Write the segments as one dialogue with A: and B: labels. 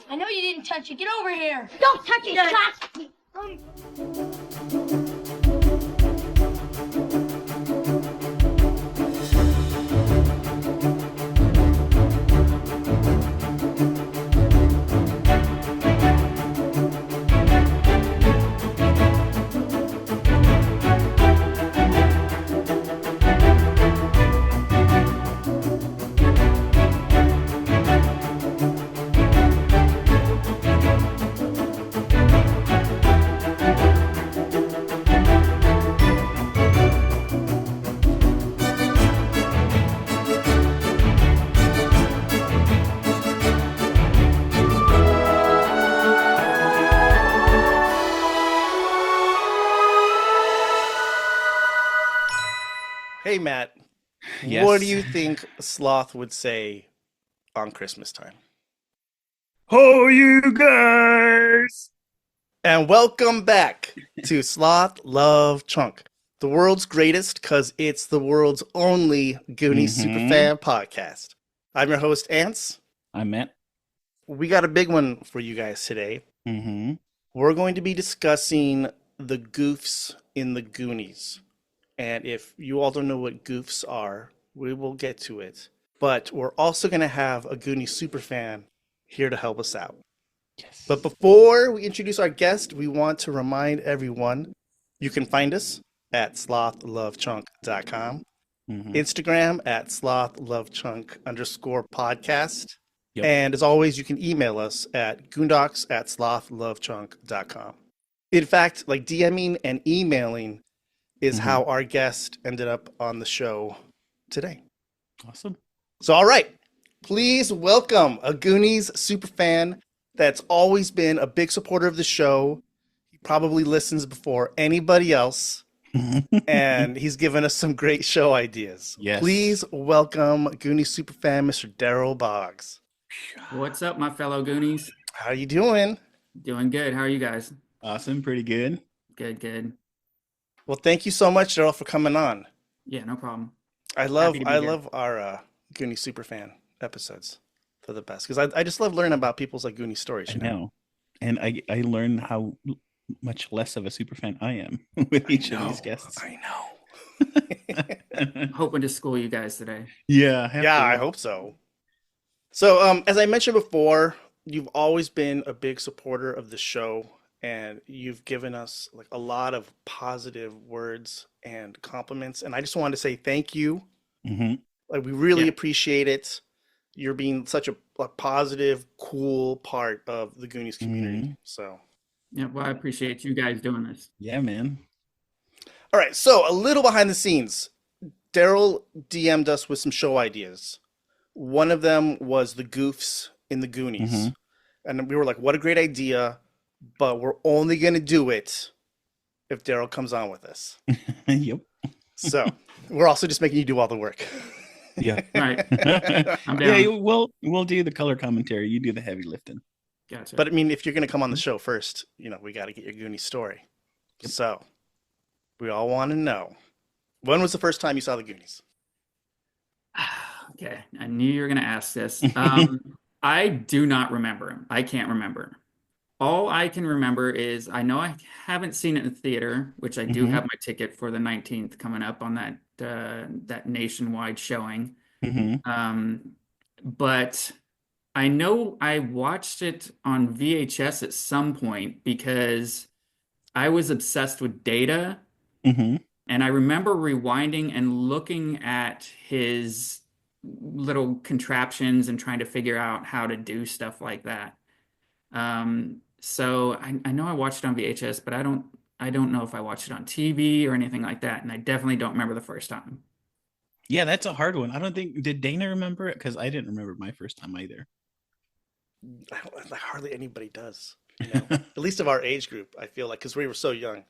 A: I know you didn't touch it. Get over here.
B: Don't touch it, Scott!
C: Hey, Matt,
D: Yes.
C: what do you think Sloth would say on Christmas time?
D: Oh, you guys!
C: And welcome back to Sloth Love Chunk, the world's greatest because it's the world's only Goonies Super-Fan podcast. I'm your host, Ants.
D: I'm Matt.
C: We got a big one for you guys today.
D: Mm-hmm.
C: We're going to be discussing the Goofs in the Goonies. And if you all don't know what Goofs are, we will get to it. But we're also going to have a Goonies Super-Fan here to help us out.
D: Yes.
C: But before we introduce our guest, we want to remind everyone you can find us at slothlovechunk.com, Instagram at slothlovechunk_podcast.
D: Yep.
C: And as always, you can email us at goondocs@slothlovechunk.com. In fact, like DMing and emailing is how our guest ended up on the show today.
D: Awesome.
C: So, all right, please welcome a Goonies Super-Fan that's always been a big supporter of the show. He probably listens before anybody else, and he's given us some great show ideas.
D: Yes.
C: Please welcome Goonies Super-Fan, Mr. Daryl Boggs.
E: What's up, my fellow Goonies?
C: How you doing?
E: Doing good. How are you guys?
D: Awesome. Pretty good.
E: Good.
C: Well, thank you so much, Daryl, for coming on.
E: Yeah, no problem.
C: I love
E: Happy to be here.
C: our Goonies Super-Fan episodes. They're the best because I just love learning about people's like Goonies stories.
D: I
C: You know?
D: know. And I learned how much less of a super fan I am with each of these guests.
C: I know.
E: Hoping to school you guys today.
D: Yeah.
C: I hope so. So, as I mentioned before, you've always been a big supporter of the show, and you've given us like a lot of positive words and compliments. And I just wanted to say thank you. Like, we really appreciate it. You're being such a positive, cool part of the Goonies community. So,
E: Yeah, well, I appreciate you guys doing this.
D: Yeah, man.
C: all right. So, a little behind the scenes. Daryl DM'd us with some show ideas. One of them was the Goofs in the Goonies. And we were like, what a great idea, but we're only going to do it if Daryl comes on with us.
D: Yep.
C: So we're also just making you do all the work.
D: Yeah.
E: Right. I'm down.
D: Yeah, we'll do the color commentary. You do the heavy lifting.
E: Gotcha.
C: But I mean, if you're going to come on the show first, we got to get your Goonies story.
D: Yep.
C: So we all want to know, when was the first time you saw the Goonies?
E: Okay, I knew you were going to ask this. I do not remember him. I can't remember. All I can remember is I know I haven't seen it in the theater, which I do have my ticket for the 19th coming up on that nationwide showing. But I know I watched it on VHS at some point because I was obsessed with Data. And I remember rewinding and looking at his little contraptions and trying to figure out how to do stuff like that. So I know I watched it on VHS, but I don't know if I watched it on TV or anything like that. And I definitely don't remember the first time.
D: Yeah, that's a hard one. I don't think, did Dana remember it? Because I didn't remember my first time either.
C: Hardly anybody does. At least of our age group, I feel like, because we were so young.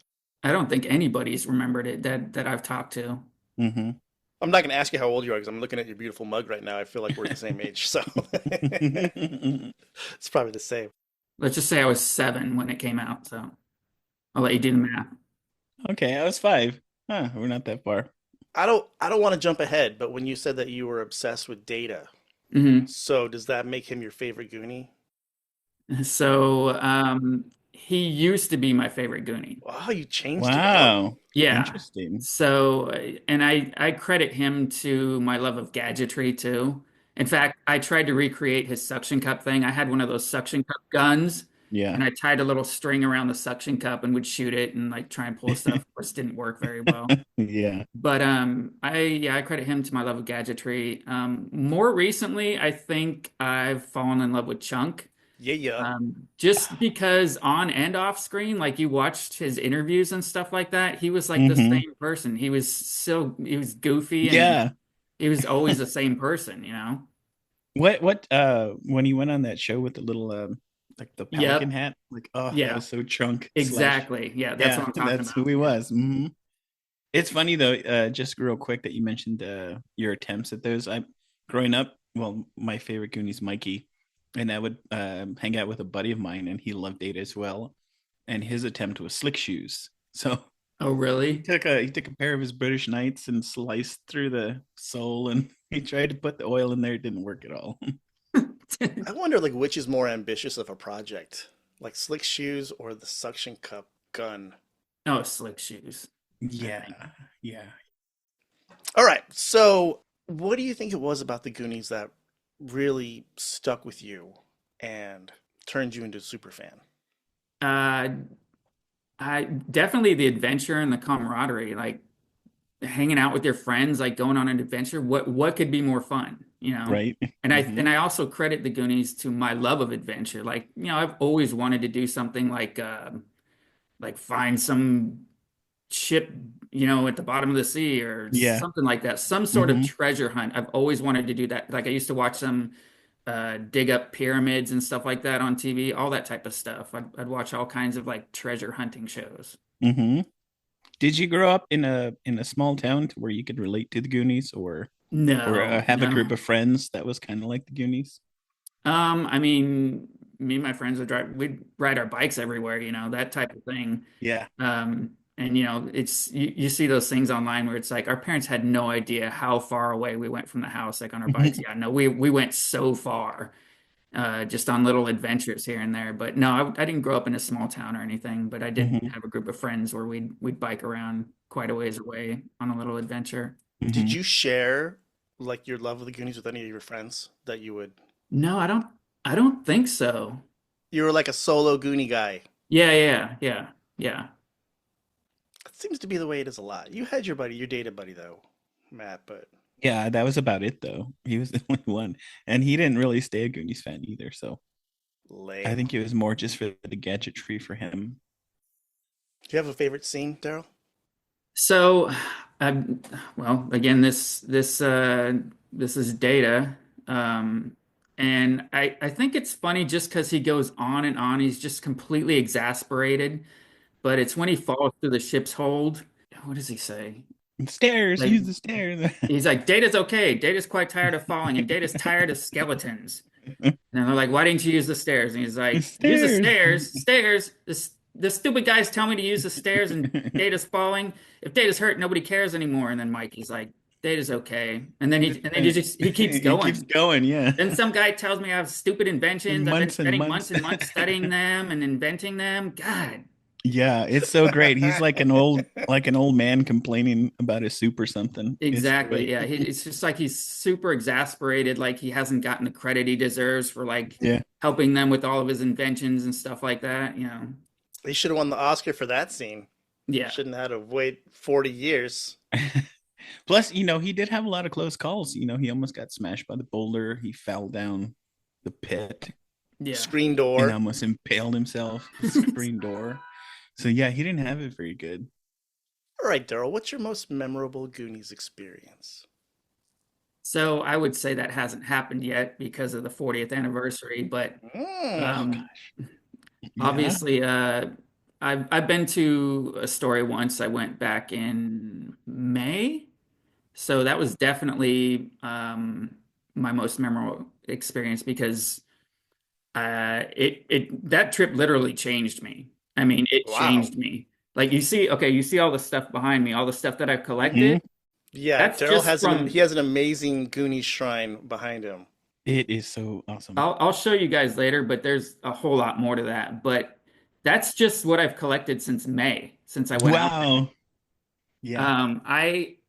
E: I don't think anybody's remembered it that I've talked to.
C: I'm not going to ask you how old you are because I'm looking at your beautiful mug right now. I feel like we're the same age, so it's probably the same.
E: Let's just say I was 7 when it came out, so I'll let you do the math.
D: Okay, I was 5. Huh, we're not that far.
C: I don't want to jump ahead, but when you said that you were obsessed with Data, so does that make him your favorite Goonie?
E: So he used to be my favorite Goonie.
C: Wow, you changed it up.
D: Wow.
E: Yeah.
D: Interesting.
E: So, and I credit him to my love of gadgetry too. In fact, I tried to recreate his suction cup thing. I had one of those suction cup guns,
D: Yeah.
E: and I tied a little string around the suction cup and would shoot it and like try and pull stuff. Of course, it didn't work very well.
D: Yeah.
E: But I credit him to my love of gadgetry. More recently, I think I've fallen in love with Chunk.
C: Yeah, yeah.
E: Just because on and off screen, like you watched his interviews and stuff like that, he was like the
D: Hmm.
E: same person. He was goofy and
D: Yeah.
E: he was always the same person, you know?
D: What when he went on that show with the little like the pelican
E: Yep.
D: hat, like, oh, that
E: Yeah,
D: was so Chunk slash.
E: exactly. Yeah, that's what
D: Yeah,
E: I'm talking
D: that's who
E: about.
D: he
E: Yeah.
D: was. Hmm. It's funny though, just real quick that you mentioned your attempts at those. I growing up, well, my favorite Goonies Mikey, and I would hang out with a buddy of mine, and he loved Data as well. And his attempt was slick shoes. So
E: Oh, really?
D: he took a pair of his British Knights and sliced through the sole, and he tried to put the oil in there. It didn't work at all.
C: I wonder like which is more ambitious of a project, like slick shoes or the suction cup gun.
E: Oh, slick shoes, I
D: Yeah,
E: think.
D: yeah.
C: All right, so what do you think it was about the Goonies that really stuck with you and turned you into a super fan?
E: Uh, I definitely the adventure and the camaraderie, like hanging out with your friends, like going on an adventure. What could be more fun, you know?
D: Right. Hmm.
E: And I also credit the Goonies to my love of adventure. Like, you know, I've always wanted to do something like find some ship, you know, at the bottom of the sea or
D: Yeah.
E: something like that. Some sort of
D: Hmm.
E: treasure hunt. I've always wanted to do that. Like I used to watch them dig up pyramids and stuff like that on TV, all that type of stuff. I'd watch all kinds of like treasure hunting shows.
D: Hmm. Did you grow up in a small town to where you could relate to the Goonies, or
E: No,
D: have a group
E: no.
D: of friends that was kind of like the Goonies?
E: I mean, me and my friends we'd ride our bikes everywhere, you know, that type of thing.
D: Yeah.
E: And you know, you see those things online where it's like our parents had no idea how far away we went from the house, like on our bikes. Yeah, no, we went so far, just on little adventures here and there. But no, I didn't grow up in a small town or anything, but I did
D: Hmm.
E: have a group of friends where we'd bike around quite a ways away on a little adventure.
C: Did
D: Hmm.
C: you share like your love of the Goonies with any of your friends that you would?
E: No, I don't think so.
C: You were like a solo Goonie guy.
E: Yeah.
C: That seems to be the way it is a lot. You had your buddy, your data buddy though, Matt, but
D: Yeah, that was about it though. He was the only one, and he didn't really stay a Goonies fan either. So I
C: lame.
D: think it was more just for the gadgetry for him.
C: Do you have a favorite scene, Daryl?
E: So, um, well, again, this is data, um, and I think it's funny just because he goes on and on. He's just completely exasperated. But it's when he falls through the ship's hold. What does he say?
D: Stairs,
E: Like
D: use the stairs.
E: he's like, Data's okay. Data's quite tired of falling, and Data's tired of skeletons. And they're like, why didn't you use the stairs? And he's
D: The
E: like, use the
D: stairs.
E: stairs, stairs. The stupid guys tell me to use the stairs, and Data's falling. If Data's hurt, nobody cares anymore. And then Mikey's like, Data's okay. And then he keeps
D: He keeps
E: going.
D: going, yeah.
E: Then some guy tells me I have stupid inventions. I've been
D: Months and
E: spending months
D: months.
E: and months studying them and inventing them. God,
D: Yeah, it's so great. He's like an old man complaining about his soup or something. It's
E: exactly.
D: great.
E: Yeah. It's just like he's super exasperated, like he hasn't gotten the credit he deserves for like
D: Yeah.
E: helping them with all of his inventions and stuff like that, you know.
C: They should have won the Oscar for that scene.
E: Yeah.
C: Shouldn't have had to wait 40 years.
D: Plus, he did have a lot of close calls. He almost got smashed by the boulder. He fell down the pit
E: Yeah.
C: Screen
D: and
C: door.
D: almost impaled himself the screen door. So yeah, he didn't have it very good.
C: All right, Daryl, what's your most memorable Goonies experience?
E: So I would say that hasn't happened yet because of the 40th anniversary, but
C: Mm.
D: Oh
E: um
D: gosh. Yeah.
E: obviously I've been to Astoria once. I went back in May. So that was definitely my most memorable experience because it that trip literally changed me. I mean, it
C: Wow.
E: changed me. Like you see all the stuff behind me, all the stuff that I've
D: Hmm.
E: collected.
C: Yeah,
E: That's
C: Daryl
E: just
C: has
E: from
C: he has an amazing Goonies shrine behind him.
D: It is so awesome.
E: I'll show you guys later, but there's a whole lot more to that. But that's just what I've collected since May, since I went out.
D: Wow. Yeah.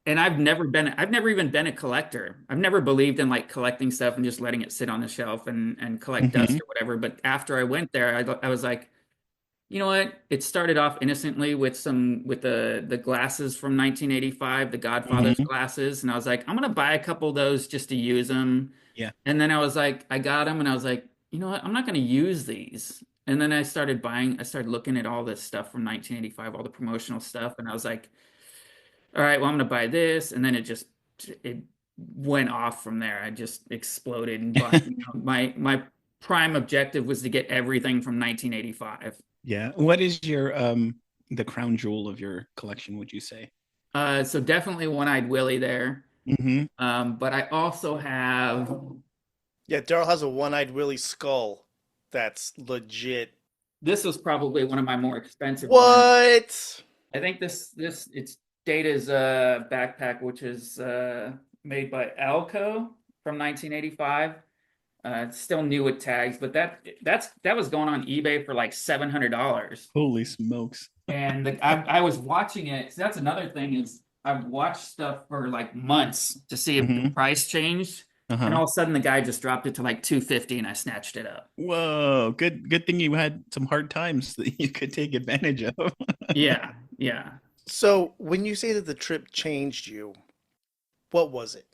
E: I've never even been a collector. I've never believed in like collecting stuff and just letting it sit on the shelf and collect
D: Hmm.
E: dust or whatever. But after I went there, I was like, you know what? It started off innocently with the glasses from 1985, the Godfather's
D: Hmm.
E: glasses, and I was like, I'm gonna buy a couple of those just to use them.
D: Yeah.
E: And then I was like, I got them, and I was like, you know what? I'm not gonna use these. And then I started looking at all this stuff from 1985, all the promotional stuff, and I was like, all right, well, I'm gonna buy this, and then it went off from there. I just exploded and bought, my prime objective was to get everything from 1985.
D: Yeah. What is your the crown jewel of your collection, would you say?
E: So definitely One-Eyed Willie there.
D: Hmm.
E: But I also have
C: Yeah, Daryl has a one-eyed Willie skull that's legit.
E: this was probably one of my more expensive ones.
C: What?
E: I think it's Data's backpack, which is made by Alco from 1985. It's still new with tags, but that was going on eBay for like $700.
D: Holy smokes.
E: And I was watching it. So that's another thing is I've watched stuff for like months to see if the
D: Hmm.
E: price changed, and
D: Uh-huh.
E: all of a sudden the guy just dropped it to like 250, and I snatched it up.
D: Whoa. Good thing you had some hard times that you could take advantage of.
E: Yeah, yeah.
C: So when you say that the trip changed you, what was it?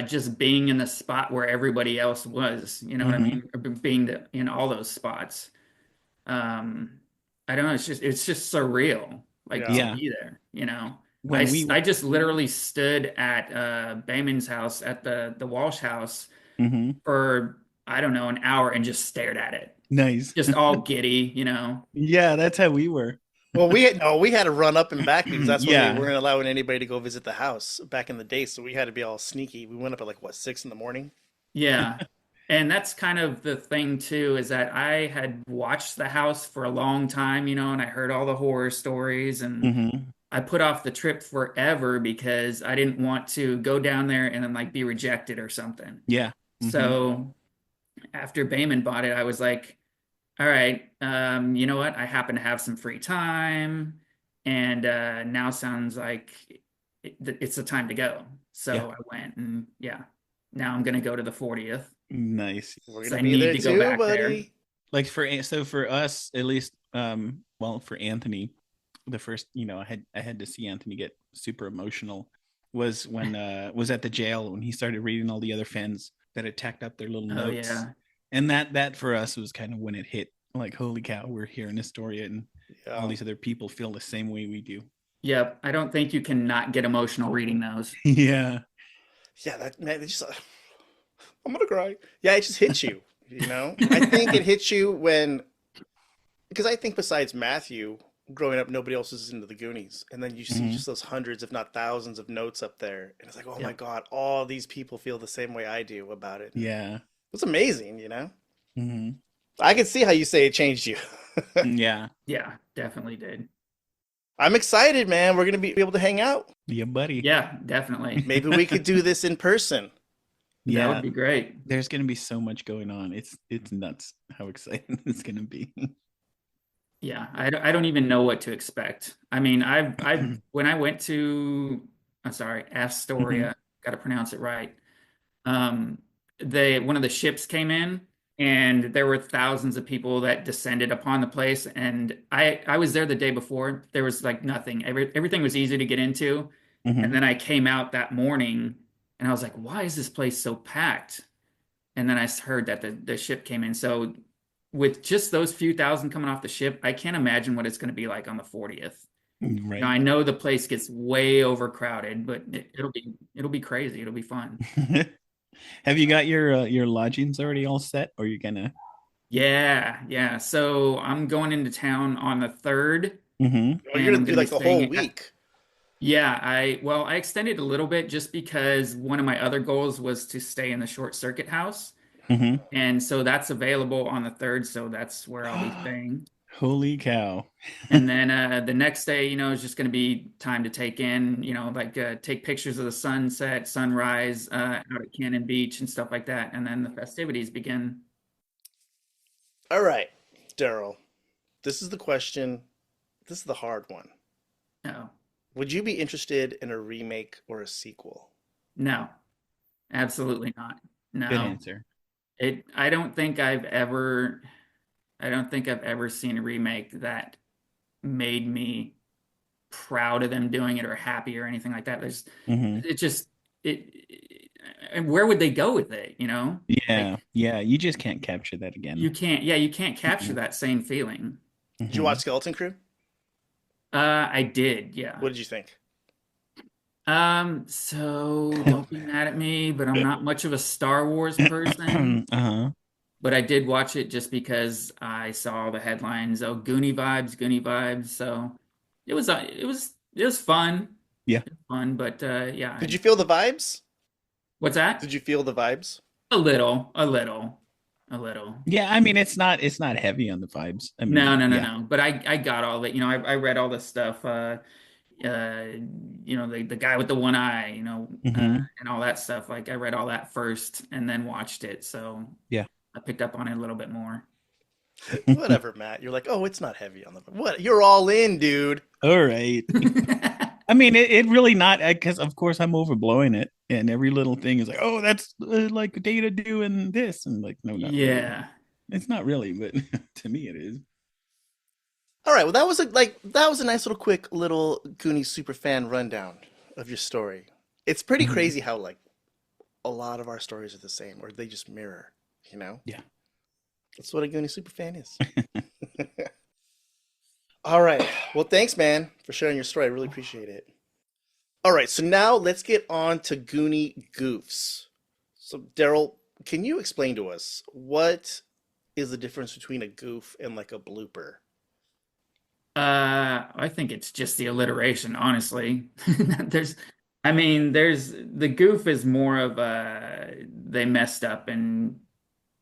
E: Just being in the spot where everybody else was, you know what I
D: Hmm.
E: mean? Or being in all those spots. Um, I don't know. It's just surreal, like to
C: Yeah.
D: Yeah.
E: be there. You know,
D: When we
E: I just literally stood at Bayman's house at the Walsh house
D: Mhm.
E: for I don't know an hour and just stared at it,
D: Nice.
E: just all giddy. You know.
D: Yeah, that's how we were.
C: Well, we had to run up and back because that's when they
D: Yeah.
C: weren't allowing anybody to go visit the house back in the day. So we had to be all sneaky. We went up at like what, 6 in the morning?
E: Yeah. And that's kind of the thing too, is that I had watched the house for a long time, you know, and I heard all the horror stories, and
D: Hmm.
E: I put off the trip forever because I didn't want to go down there and then like be rejected or something.
D: Yeah. Hmm.
E: So after Bayman bought it, I was like, all right, you know what? I happen to have some free time, and now sounds like it's the time to go.
D: Yeah.
E: So I went, and yeah, now I'm gonna go to the 40th.
D: Nice.
C: We're
E: So
C: gonna
E: I
C: be
E: need
C: there
E: to go
C: too,
E: back there.
C: buddy.
D: Like for us at least, well, for Anthony, the first, I had to see Anthony get super emotional was when was at the jail when he started reading all the other fans that had tacked up their little
E: Oh
D: notes.
E: yeah.
D: And that for us was kind of when it hit, like, holy cow, we're here in Astoria and all
C: Yeah.
D: these other people feel the same way we do.
E: Yep. I don't think you can not get emotional reading those.
D: Yeah.
C: Yeah, that man, it just I'm gonna cry. Yeah, it just hits you, you know? I think it hits you when because I think besides Matthew, growing up, nobody else is into the Goonies. And then you see
D: Mhm.
C: just those hundreds, if not thousands, of notes up there. And it's like, oh my
E: Yep.
C: God, all these people feel the same way I do about it.
D: Yeah.
C: It's amazing, you know?
D: Hmm.
C: I can see how you say it changed you.
D: Yeah.
E: Yeah, definitely did.
C: I'm excited, man. We're gonna be able to hang out.
D: Yeah, buddy.
E: Yeah, definitely.
C: Maybe we could do this in person.
E: That
D: Yeah.
E: would be great.
D: There's gonna be so much going on. It's nuts how exciting it's gonna be.
E: Yeah, I don't even know what to expect. I mean, when I went to, I'm sorry,
D: Mhm.
E: Astoria, got to pronounce it right. One of the ships came in, and there were thousands of people that descended upon the place. And I was there the day before. There was like nothing. Everything was easy to get into. And
D: Mhm.
E: then I came out that morning, and I was like, why is this place so packed? And then I heard that the ship came in. So with just those few thousand coming off the ship, I can't imagine what it's going to be like on the 40th. Now
D: Right.
E: I know the place gets way overcrowded, but it'll be crazy. It'll be fun.
D: Have you got your lodgings already all set, or you're gonna?
E: Yeah, yeah. So I'm going into town on the 3rd,
D: Mhm.
C: Oh, you're
E: and
C: gonna
E: I'm
C: do
E: going to be
C: like the whole
E: staying at,
C: week.
E: yeah, I extended a little bit just because one of my other goals was to stay in the short circuit house.
D: Mhm.
E: And so that's available on the 3rd, so that's where I'll be staying.
D: Holy cow.
E: And then the next day, is just going to be time to take in, take pictures of the sunset, sunrise out at Cannon Beach and stuff like that. And then the festivities begin.
C: All right, Daryl. This is the question. This is the hard one.
E: No,
C: Would you be interested in a remake or a sequel?
E: no, absolutely not.
D: Good
E: No,
D: answer.
E: I don't think I've ever seen a remake that made me proud of them doing it or happy or anything like that.
D: Hmm.
E: It just, and where would they go with it?
D: Yeah,
E: Like,
D: yeah. You just can't capture that again.
E: you can't capture
D: Mhm.
E: that same feeling.
C: Did you
D: Mhm.
C: watch Skeleton Crew?
E: I did, yeah.
C: What did you think?
E: So don't be mad at me, but I'm not much of a Star Wars person.
D: Uh-huh.
E: But I did watch it just because I saw the headlines. Oh, Goonie vibes, Goonie vibes. So it was fun,
D: Yeah.
E: fun. But yeah,
C: Did you feel the vibes?
E: what's that?
C: Did you feel the vibes?
E: A little, a little, a little.
D: Yeah, I mean it's not heavy on the vibes. I
E: No,
D: mean,
E: no, no,
D: yeah.
E: no. But I got all that. I read all this stuff. The guy with the one eye,
D: Hmm.
E: and all that stuff. Like I read all that first and then watched it, so
D: Yeah.
E: I picked up on it a little bit more.
C: Whatever, Matt. You're like, oh, it's not heavy on the. What? You're all in, dude.
D: All right. I mean, it really not because of course I'm overblowing it, and every little thing is like, oh, that's like Data doing this, and like, no, not really.
E: Yeah.
D: It's not really, but to me it is.
C: All right. Well, that was a nice little quick little Goonies super fan rundown of your story. It's pretty
D: Mhm.
C: crazy how like a lot of our stories are the same, or they just mirror.
D: Yeah.
C: That's what a Goonies super fan is. All right. Well, thanks, man, for sharing your story. I really appreciate it. All right. So now let's get on to Goonie Goofs. So, Daryl, can you explain to us what is the difference between a goof and like a blooper?
E: I think it's just the alliteration, honestly. There's, I mean, the goof is more of they messed up in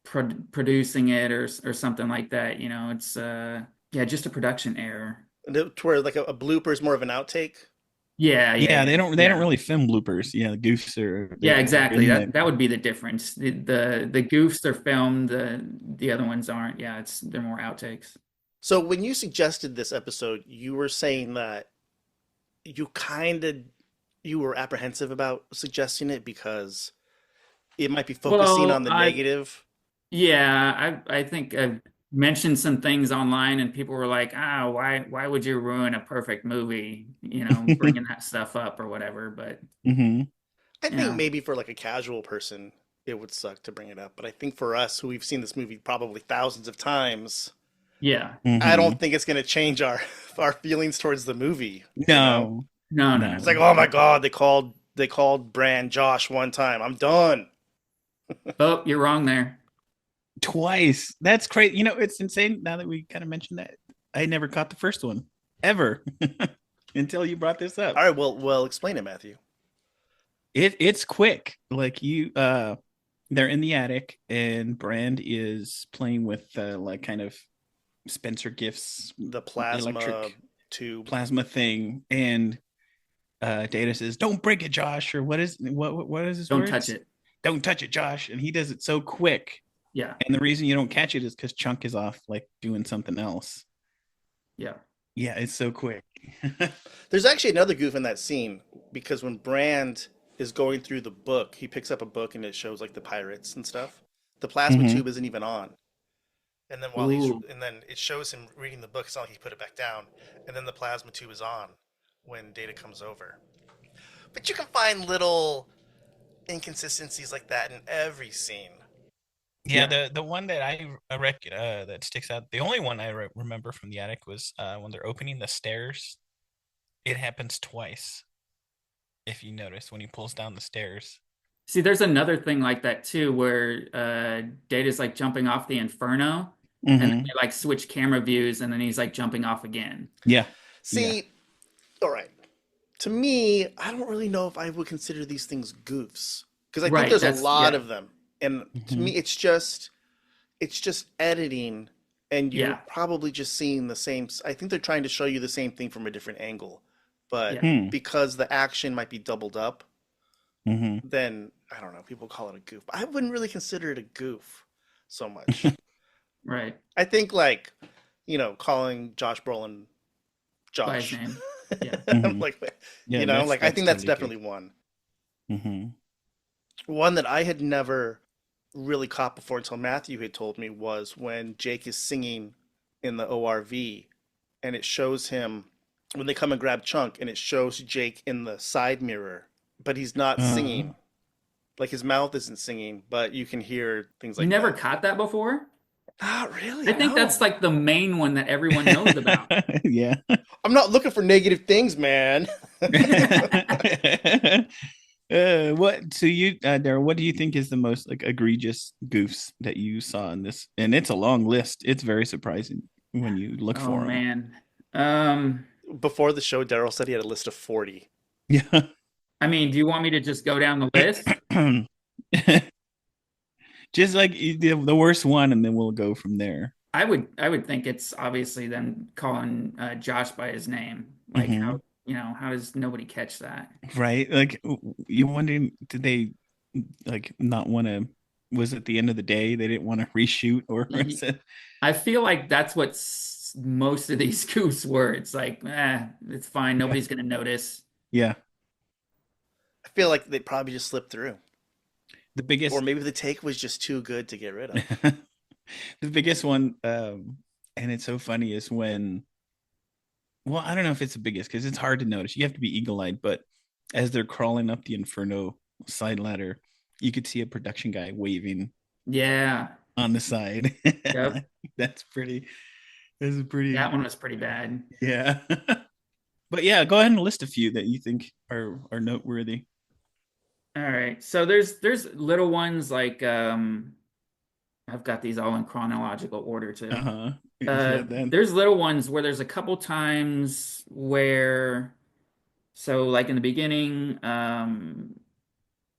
E: producing it or something like that. It's yeah, just a production error.
C: To where like a blooper is more of an outtake?
E: Yeah, yeah,
D: Yeah,
E: yeah,
D: they don't
E: yeah.
D: really film bloopers. Yeah, the goofs are
E: Yeah,
D: they're
E: exactly.
D: in there.
E: That would be the difference. The goofs are filmed, the other ones aren't. Yeah, they're more outtakes.
C: So when you suggested this episode, you were saying that you kind of you were apprehensive about suggesting it because it might be focusing on
E: Well,
C: the
E: I
C: negative.
E: yeah, I think I've mentioned some things online, and people were like, "Ah, why would you ruin a perfect movie? Bringing that stuff up or whatever." But
D: Hmm.
C: I think
E: yeah,
C: maybe for like a casual person, it would suck to bring it up. But I think for us, who we've seen this movie probably thousands of times,
E: yeah,
C: I
D: Hmm.
C: don't think it's going to change our our feelings towards the movie.
D: No,
E: no, no,
C: It's like,
D: no.
E: no.
C: oh my God, they called Brand Josh one time. I'm done.
E: Oh, you're wrong there.
D: Twice. That's crazy. It's insane now that we kind of mentioned that. I never caught the first one ever until you brought this up.
C: All right, well, explain it, Matthew.
D: It's quick. Like they're in the attic and Brand is playing with like kind of Spencer Gifts
C: The plasma
D: electric
C: tube.
D: plasma thing, and Data says, "Don't break it, Josh," or what is his
E: Don't touch
D: words?
E: it.
D: Don't touch it, Josh. And he does it so quick.
E: Yeah,
D: And the reason you don't catch it is because Chunk is off like doing something else.
E: yeah.
D: Yeah, it's so quick.
C: There's actually another goof in that scene because when Brand is going through the book, he picks up a book and it shows like the pirates and stuff. The plasma
D: Hmm.
C: tube isn't even on. And then
E: Ooh,
C: and then it shows him reading the book. It's not like he put it back down. And then the plasma tube is on when Data comes over. But you can find little inconsistencies like that in every scene.
D: Yeah,
E: yeah.
D: the one that I that sticks out. The only one I remember from the attic was when they're opening the stairs. It happens twice. If you notice when he pulls down the stairs.
E: See, there's another thing like that too, where Data's like jumping off the Inferno, and then
D: Hmm.
E: they like switch camera views, and then he's like jumping off again.
D: Yeah, yeah.
C: See, all right. To me, I don't really know if I would consider these things goofs because I think
E: Right.
C: there's a
E: That's
C: lot
E: yeah.
C: of them. And to
D: Hmm.
C: me, it's just editing and you're
E: Yeah.
C: probably just seeing the same. I think they're trying to show you the same thing from a different angle, but
E: Yeah.
C: because the action might be doubled up,
D: Mm-hmm.
C: then I don't know. People call it a goof. I wouldn't really consider it a goof so much.
E: Right.
C: I think like, calling Josh Brolin
E: By his
C: Josh.
E: name. Yeah.
D: Mm-hmm.
C: Like,
D: Yeah,
C: like I
D: that's
C: think that's
D: totally
C: definitely one.
D: good. Mm-hmm.
C: One that I had never really caught before until Matthew had told me was when Jake is singing in the ORV and it shows him when they come and grab Chunk and it shows Jake in the side mirror, but he's not singing. Like his mouth isn't singing, but you can hear things
E: You
C: like
E: never
C: that.
E: caught that before?
C: Not really,
E: I think that's
C: no.
E: like the main one that everyone knows about.
D: Yeah.
C: I'm not looking for negative things, man.
D: What so you Daryl, what do you think is the most like egregious goofs that you saw in this? And it's a long list. It's very surprising when you look
E: Oh
D: for them.
E: man. Um,
C: Before the show, Daryl said he had a list of 40.
D: Yeah.
E: I mean, do you want me to just go down the list?
D: Just like the worst one, and then we'll go from there.
E: I would think it's obviously them calling Josh by his name. Like
D: Mhm.
E: how does nobody catch that?
D: Right? Like you wondering, did they like not want to? Was it the end of the day they didn't want to reshoot, or
E: Y-
D: was it?
E: I feel like that's what most of these goofs were. It's like, it's fine. Nobody's gonna notice.
D: Yeah,
C: I feel like they probably just slipped through.
D: the
C: Or
D: biggest,
C: maybe the take was just too good to get rid of.
D: the biggest one, and it's so funny is when. Well, I don't know if it's the biggest because it's hard to notice. You have to be eagle-eyed, but as they're crawling up the Inferno side ladder, you could see a production guy waving
E: Yeah.
D: on the side.
E: Yep.
D: That's pretty. That's a pretty.
E: That one was pretty bad.
D: Yeah. But yeah, go ahead and list a few that you think are noteworthy.
E: All right. So there's little ones like I've got these all in chronological order too.
D: Uh-huh. Yeah, then.
E: There's little ones where there's a couple times where, so like in the beginning,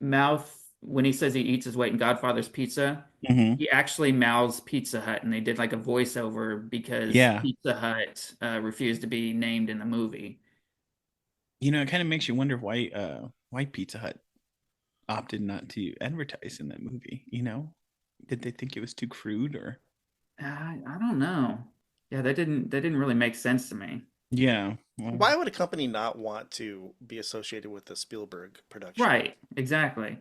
E: Mouth, when he says he eats his weight in Godfather's Pizza,
D: Hmm.
E: he actually mouths Pizza Hut, and they did like a voiceover because
D: Yeah.
E: Pizza Hut refused to be named in the movie.
D: It kind of makes you wonder why Pizza Hut opted not to advertise in that movie. Did they think it was too crude or
E: I don't know. Yeah, that didn't really make sense to me.
D: yeah. Well,
C: Why would a company not want to be associated with the Spielberg production?
E: Right, exactly.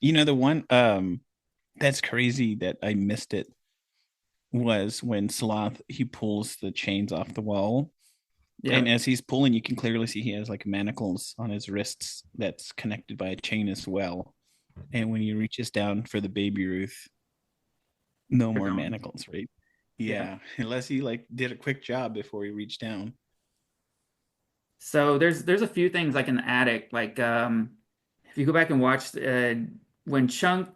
D: the one that's crazy that I missed it was when Sloth he pulls the chains off the wall. And
E: Yeah,
D: as he's pulling, you can clearly see he has like manacles on his wrists that's connected by a chain as well. And when he reaches down for the baby Ruth, no
E: they're
D: more
E: gone.
D: manacles, right?
E: Yeah.
D: Yeah, unless he like did a quick job before he reached down.
E: So there's a few things like in the attic, like if you go back and watch when Chunk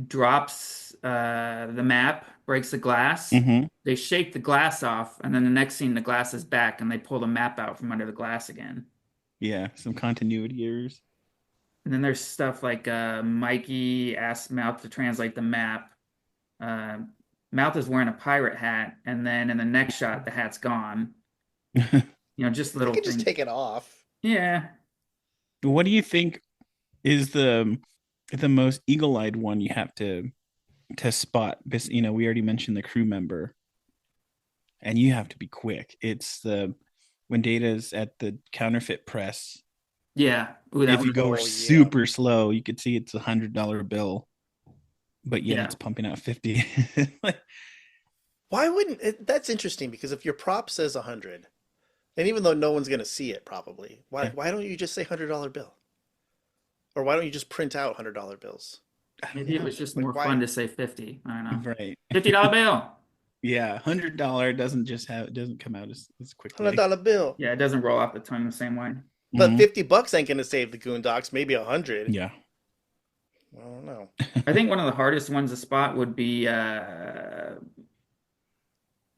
E: drops the map, breaks the glass,
D: Mm-hmm.
E: they shake the glass off, and then the next scene the glass is back and they pull the map out from under the glass again.
D: Yeah, some continuity errors.
E: And then there's stuff like Mikey asks Mouth to translate the map. Uh, Mouth is wearing a pirate hat, and then in the next shot the hat's gone. Just
C: They
E: little
C: could just
E: things.
C: take it off.
E: Yeah.
D: What do you think is the most eagle-eyed one you have to spot? Because we already mentioned the crew member, and you have to be quick. It's the when Data's at the counterfeit press.
E: Yeah. Ooh, that
D: If
E: one.
D: you go
C: Oh, yeah.
D: super slow, you could see it's $100 bill, but yet
E: Yeah.
D: it's pumping out 50.
C: Why wouldn't it? That's interesting because if your prop says 100, and even though no one's going to see it probably, why
D: Yeah.
C: why don't you just say $100 bill? Or why don't you just print out $100 bills?
E: Maybe it was just
C: Like
E: more
C: why?
E: fun to say 50. I don't know.
D: Right.
E: $50 bill.
D: Yeah, $100 doesn't come out as quickly.
C: $100 bill.
E: Yeah, it doesn't roll off the tongue the same way.
C: But
D: Mhm.
C: $50 ain't going to save the Goondocks. Maybe 100.
D: Yeah.
C: I don't know.
E: I think one of the hardest ones to spot would be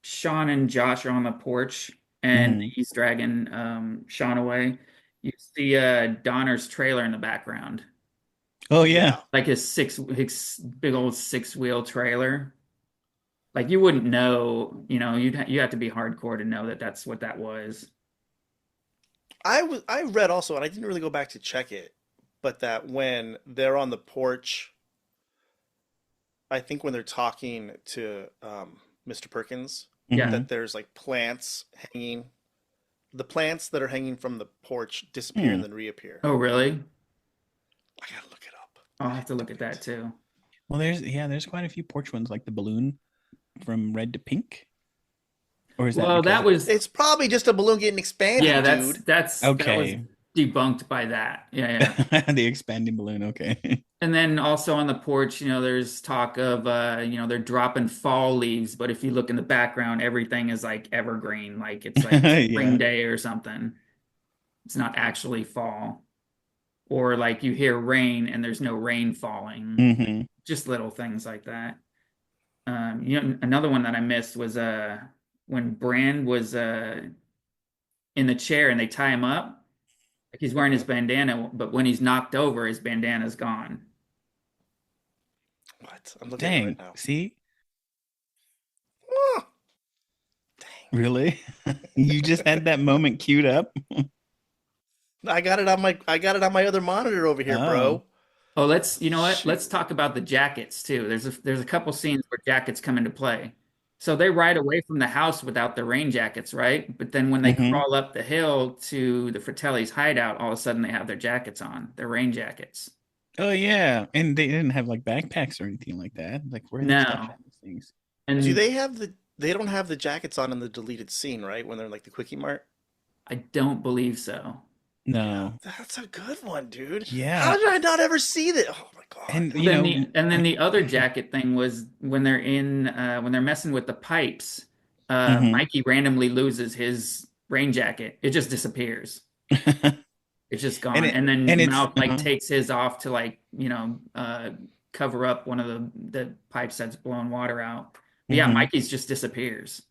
E: Sean and Josh are on the porch and
D: Mhm.
E: he's dragging Sean away. You see Donner's trailer in the background,
D: Oh yeah.
E: like his big old 6-wheel trailer. Like you wouldn't know, you have to be hardcore to know that that's what that was.
C: I read also, and I didn't really go back to check it, but that when they're on the porch, I think when they're talking to Mr. Perkins,
E: Yeah.
C: that there's like plants hanging. The plants that are hanging from the porch disappear
D: Hmm.
C: and then reappear.
E: Oh, really?
C: I gotta look it up.
E: I'll have to look at that too.
D: Well, there's quite a few porch ones, like the balloon from red to pink. Or is that
E: Well,
D: because
E: that was
C: It's probably just a balloon getting
E: yeah,
C: expanded, dude.
E: that was
D: okay,
E: debunked by that. Yeah, yeah.
D: the expanding balloon? Okay.
E: And then also on the porch, there's talk of they're dropping fall leaves, but if you look in the background, everything is like evergreen, like it's like spring
D: Yeah.
E: day or something. It's not actually fall. Or like you hear rain and there's no rain falling.
D: Hmm.
E: Just little things like that. Another one that I missed was when Brand was in the chair and they tie him up. Like he's wearing his bandana, but when he's knocked over, his bandana's gone.
C: What? I'm looking at it
D: Dang.
C: right now.
D: See?
C: Ah, dang.
D: Really? You just had that moment queued up?
C: I got it on my other monitor over here,
D: Oh.
C: bro.
E: Oh, you know what? Let's
C: Shoot.
E: talk about the jackets too. There's a couple scenes where jackets come into play. So they ride away from the house without their rain jackets, right? But then when they
D: Hmm.
E: crawl up the hill to the Fratelli's hideout, all of a sudden they have their jackets on, their rain jackets.
D: Oh yeah. And they didn't have like backpacks or anything like that. Like where are they
E: No.
D: stashing these things?
C: Do
E: And
C: they have the? They don't have the jackets on in the deleted scene, right? When they're in, like the Quickie Mart.
E: I don't believe so.
C: Yeah,
D: No.
C: that's a good one, dude. How
D: Yeah.
C: did I not ever see that? Oh my God.
D: And
E: Then the other jacket thing was when they're messing with the pipes,
D: Mhm.
E: Mikey randomly loses his rain jacket. It just disappears. It's just
D: and
E: gone.
D: it
E: And
D: and
E: then
D: it's
E: Mouth like takes his off to like, cover up one of the pipes that's blowing water out. But yeah,
D: mhm.
E: Mikey's just disappears.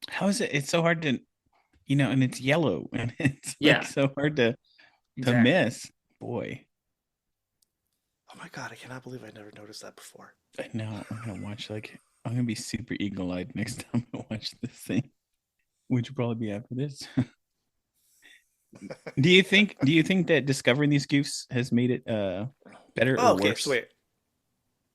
D: How is it? It's so hard to, and it's yellow and it's like
E: Yeah,
D: so hard to
E: exactly.
D: miss. Boy,
C: Oh my God, I cannot believe I never noticed that before.
D: I know. I'm gonna be super eagle-eyed next time I watch this thing, which will probably be after this. Do you think that discovering these goofs has made it better or
C: Oh, okay. So
D: worse?
C: wait,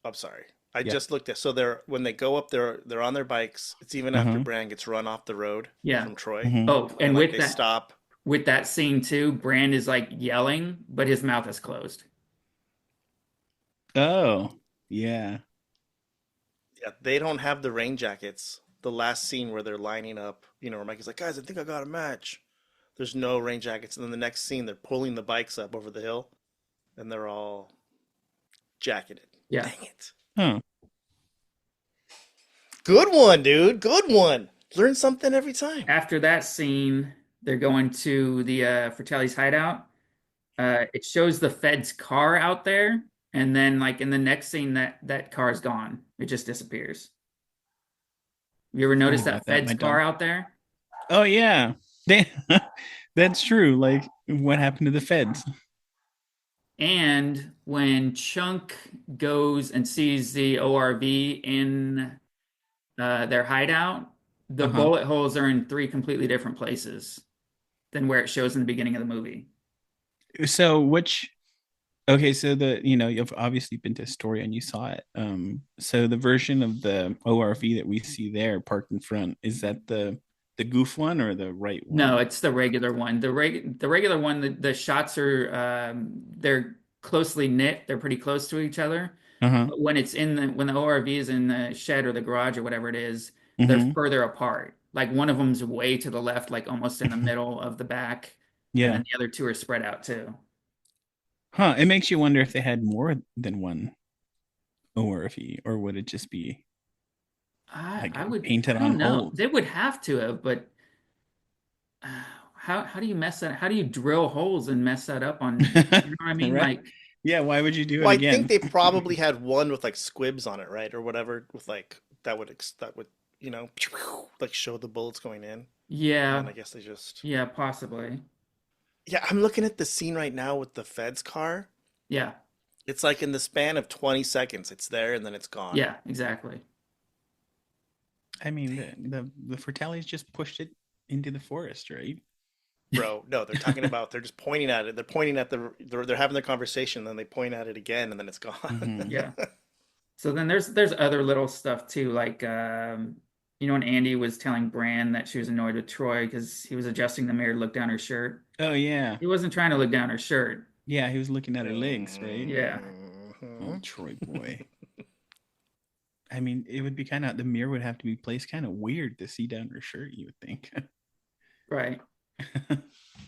C: I'm sorry. I
D: Yeah.
C: just looked at. So they're when they go up, they're on their bikes. It's even after
D: Uh-huh.
C: Bran gets run off the road
E: Yeah.
C: from Troy,
D: Hmm.
E: Oh,
C: and
E: and
C: like they stop.
E: with that scene too, Brand is like yelling, but his mouth is closed.
D: Oh, yeah.
C: Yeah, they don't have the rain jackets. The last scene where they're lining up, where Mikey's like, guys, I think I got a match. There's no rain jackets. And then the next scene, they're pulling the bikes up over the hill and they're all jacketed.
E: Yeah.
C: Dang it.
D: Huh.
C: Good one, dude. Good one. Learn something every time.
E: After that scene, they're going to the Fratelli's hideout. It shows the Fed's car out there, and then like in the next scene, that car is gone. It just disappears. You ever
D: Oh,
E: notice
D: I
E: that
D: thought
E: Fed's
D: my
E: car
D: dog.
E: out there?
D: Oh yeah. They, that's true. Like what happened to the feds?
E: And when Chunk goes and sees the ORV in their hideout, the
D: Uh-huh.
E: bullet holes are in three completely different places than where it shows in the beginning of the movie.
D: So which okay, so you've obviously been to Astoria and you saw it. So the version of the ORV that we see there parked in front, is that the goof one or the right
E: No,
D: one?
E: it's the regular one. The regular one, the shots are they're closely knit. They're pretty close to each other.
D: Uh-huh.
E: But when the ORV is in the shed or the garage or whatever it is, they're
D: Mm-hmm.
E: further apart. Like one of them's way to the left, like almost in the middle of the back, and then
D: Yeah.
E: the other two are spread out too.
D: Huh. It makes you wonder if they had more than one ORV, or would it just be like
E: I
D: painted on
E: don't know.
D: holes?
E: They would have to have, but uh, how do you mess that? How do you drill holes and mess that up on, you know what I mean?
D: Right?
E: Like,
D: Yeah, why would you do it
C: Well, I think
D: again?
C: they probably had one with like squibs on it, right? Or whatever, with like that would, like show the bullets going in. And then
E: yeah,
C: I guess they just.
E: yeah, possibly.
C: Yeah, I'm looking at the scene right now with the Fed's car.
E: Yeah,
C: It's like in the span of 20 seconds, it's there and then it's gone.
E: yeah, exactly.
D: I mean, the Fratellis just pushed it into the forest, right?
C: Bro, no, they're talking about, they're just pointing at it. They're pointing at they're having their conversation, then they point at it again, and then it's gone.
D: Mhm.
E: Yeah. So then there's other little stuff too, like when Andy was telling Bran that she was annoyed with Troy because he was adjusting the mirror to look down her shirt.
D: Oh yeah,
E: He wasn't trying to look down her shirt.
D: yeah. He was looking at her legs, right?
E: Yeah.
C: Mhm.
D: Oh, Troy boy. I mean, it would be kind of the mirror would have to be placed kind of weird to see down her shirt. You would think.
E: Right.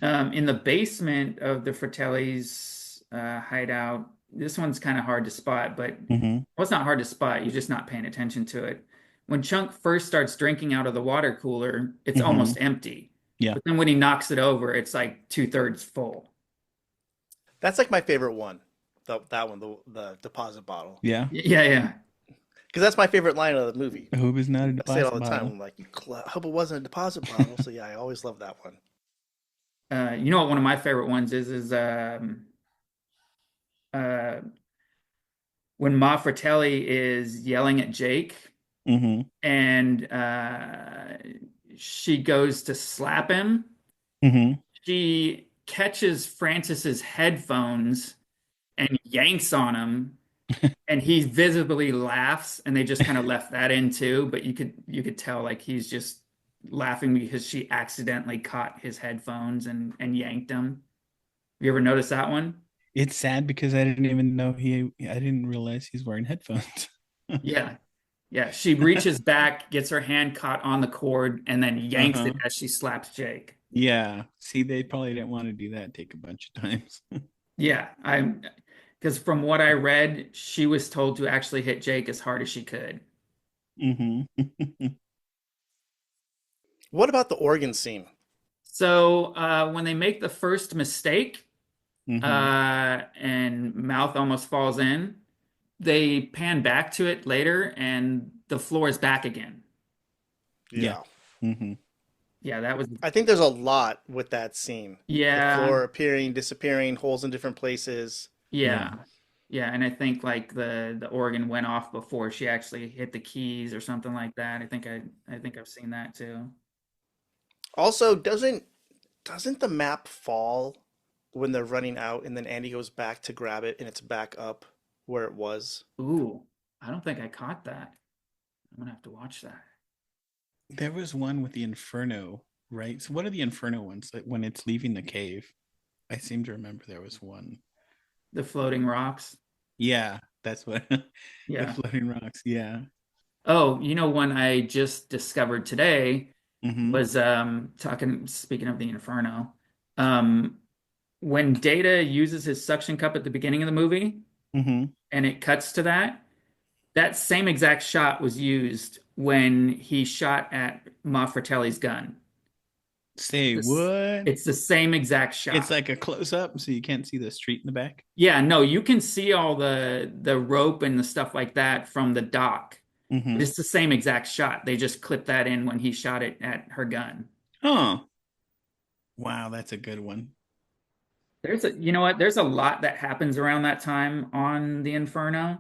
E: In the basement of the Fratellis hideout, this one's kind of hard to spot, but
D: hmm
E: well, it's not hard to spot. You're just not paying attention to it. When Chunk first starts drinking out of the water cooler, it's
D: Mhm.
E: almost empty.
D: Yeah.
E: But then when he knocks it over, it's like 2/3 full.
C: That's like my favorite one. That one, the deposit bottle.
D: Yeah.
E: Yeah.
C: Because that's my favorite line of the movie.
D: I hope it's not a
C: I say it
D: deposit
C: all the time.
D: bottle.
C: I'm like, I hope it wasn't a deposit bottle. So yeah, I always love that one.
E: You know what one of my favorite ones is when Ma Fratelli is yelling at Jake
D: hmm
E: and she goes to slap him.
D: hmm
E: She catches Francis's headphones and yanks on him, and he visibly laughs, and they just kind of left that in too, but you could tell like he's just laughing because she accidentally caught his headphones and yanked them. You ever notice that one?
D: It's sad because I didn't even know I didn't realize he's wearing headphones.
E: Yeah. Yeah. She reaches back, gets her hand caught on the cord, and then yanks it
D: Uh-huh.
E: as she slaps Jake.
D: Yeah. See, they probably didn't want to do that. Take a bunch of times.
E: Yeah, because from what I read, she was told to actually hit Jake as hard as she could.
D: hmm
C: What about the organ scene?
E: So when they make the first mistake
D: hmm
E: and Mouth almost falls in, they pan back to it later and the floor is back again.
D: Yeah.
C: Yeah.
D: hmm
E: Yeah, that was,
C: I think there's a lot with that scene. The
E: yeah,
C: floor appearing, disappearing, holes in different places.
E: yeah. Yeah, and I think like the organ went off before she actually hit the keys or something like that. I think I've seen that too.
C: Also, doesn't the map fall when they're running out and then Andy goes back to grab it and it's back up where it was?
E: Ooh, I don't think I caught that. I'm gonna have to watch that.
D: There was one with the Inferno, right? So what are the Inferno ones? Like when it's leaving the cave? I seem to remember there was one.
E: The floating rocks.
D: Yeah, that's what the
E: Yeah.
D: floating rocks. Yeah.
E: Oh, one I just discovered today
D: hmm
E: was speaking of the Inferno. Um when Data uses his suction cup at the beginning of the movie
D: hmm
E: and it cuts to that same exact shot was used when he shot at Ma Fratelli's gun.
D: Say
E: This-
D: what?
E: It's the same exact shot.
D: It's like a close up, so you can't see the street in the back.
E: Yeah, no, you can see all the rope and the stuff like that from the dock.
D: hmm
E: It's the same exact shot. They just clipped that in when he shot it at her gun.
D: Huh. Wow, that's a good one.
E: You know what? There's a lot that happens around that time on the Inferno.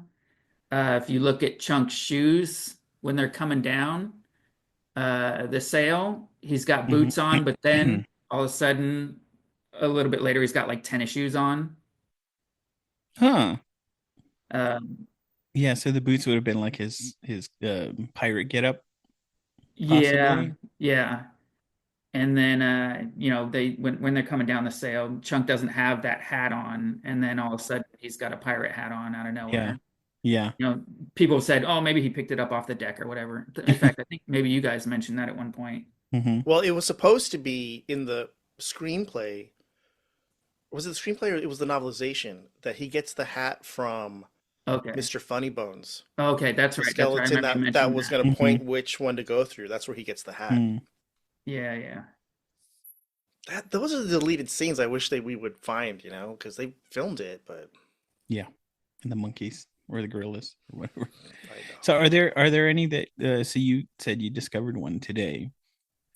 E: If you look at Chunk's shoes when they're coming down the sail, he's got
D: hmm
E: boots on, but then all of a sudden, a little bit later, he's got like tennis shoes on.
D: Huh.
E: Um,
D: Yeah, so the boots would have been like his pirate getup,
E: yeah,
D: possibly.
E: yeah. And then they when they're coming down the sail, Chunk doesn't have that hat on, and then all of a sudden he's got a pirate hat on out of
D: Yeah.
E: nowhere.
D: Yeah.
E: People said, "Oh, maybe he picked it up off the deck or whatever." In fact, I think maybe you guys mentioned that at one point.
D: hmm
C: Well, it was supposed to be in the screenplay. Was it the screenplay or it was the novelization that he gets the hat from
E: Okay,
C: Mr. Funnybones?
E: okay, that's
C: The
E: right. That's right. I
C: skeleton
E: remember you
C: that
E: mentioned
C: was
E: that.
C: going to point which one to go through. That's where he gets the hat.
E: Yeah.
C: Those are the deleted scenes I wish we would find, because they filmed it, but
D: Yeah. And the monkeys or the gorillas or whatever.
C: I know.
D: So are there any that so you said you discovered one today.